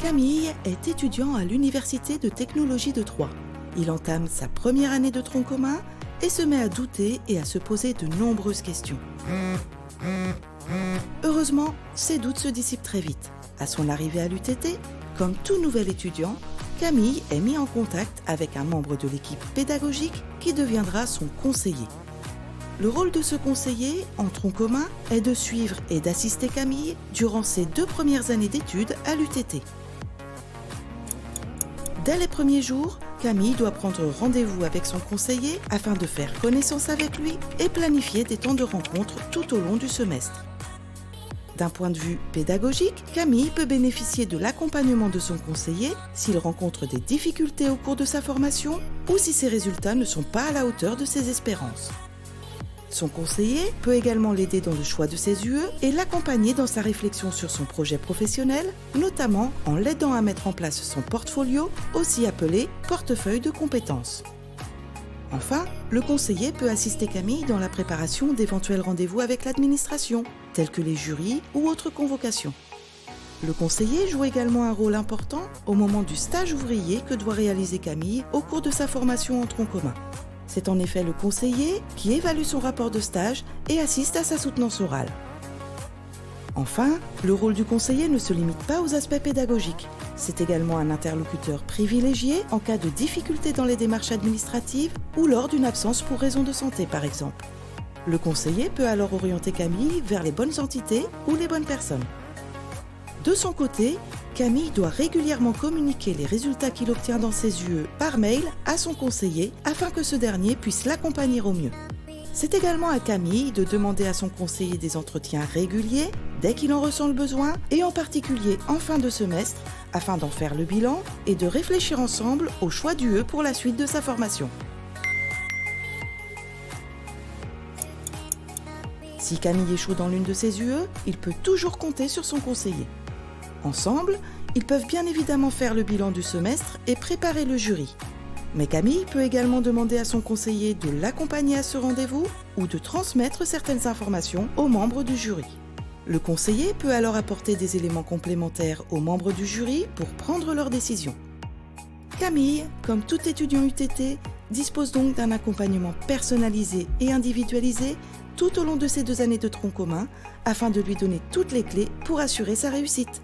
Camille est étudiant à l'Université de technologie de Troyes. Il entame sa première année de tronc commun et se met à douter et à se poser de nombreuses questions. Heureusement, ses doutes se dissipent très vite. À son arrivée à l'UTT, comme tout nouvel étudiant, Camille est mis en contact avec un membre de l'équipe pédagogique qui deviendra son conseiller. Le rôle de ce conseiller, en tronc commun, est de suivre et d'assister Camille durant ses 2 premières années d'études à l'UTT. Dès les premiers jours, Camille doit prendre rendez-vous avec son conseiller afin de faire connaissance avec lui et planifier des temps de rencontre tout au long du semestre. D'un point de vue pédagogique, Camille peut bénéficier de l'accompagnement de son conseiller s'il rencontre des difficultés au cours de sa formation ou si ses résultats ne sont pas à la hauteur de ses espérances. Son conseiller peut également l'aider dans le choix de ses UE et l'accompagner dans sa réflexion sur son projet professionnel, notamment en l'aidant à mettre en place son portfolio, aussi appelé portefeuille de compétences. Enfin, le conseiller peut assister Camille dans la préparation d'éventuels rendez-vous avec l'administration, tels que les jurys ou autres convocations. Le conseiller joue également un rôle important au moment du stage ouvrier que doit réaliser Camille au cours de sa formation en tronc commun. C'est en effet le conseiller qui évalue son rapport de stage et assiste à sa soutenance orale. Enfin, le rôle du conseiller ne se limite pas aux aspects pédagogiques. C'est également un interlocuteur privilégié en cas de difficultés dans les démarches administratives ou lors d'une absence pour raison de santé par exemple. Le conseiller peut alors orienter Camille vers les bonnes entités ou les bonnes personnes. De son côté, Camille doit régulièrement communiquer les résultats qu'il obtient dans ses UE par mail à son conseiller afin que ce dernier puisse l'accompagner au mieux. C'est également à Camille de demander à son conseiller des entretiens réguliers dès qu'il en ressent le besoin et en particulier en fin de semestre afin d'en faire le bilan et de réfléchir ensemble au choix d'UE pour la suite de sa formation. Si Camille échoue dans l'une de ses UE, il peut toujours compter sur son conseiller. Ensemble, ils peuvent bien évidemment faire le bilan du semestre et préparer le jury. Mais Camille peut également demander à son conseiller de l'accompagner à ce rendez-vous ou de transmettre certaines informations aux membres du jury. Le conseiller peut alors apporter des éléments complémentaires aux membres du jury pour prendre leurs décisions. Camille, comme tout étudiant UTT, dispose donc d'un accompagnement personnalisé et individualisé tout au long de ses 2 années de tronc commun afin de lui donner toutes les clés pour assurer sa réussite.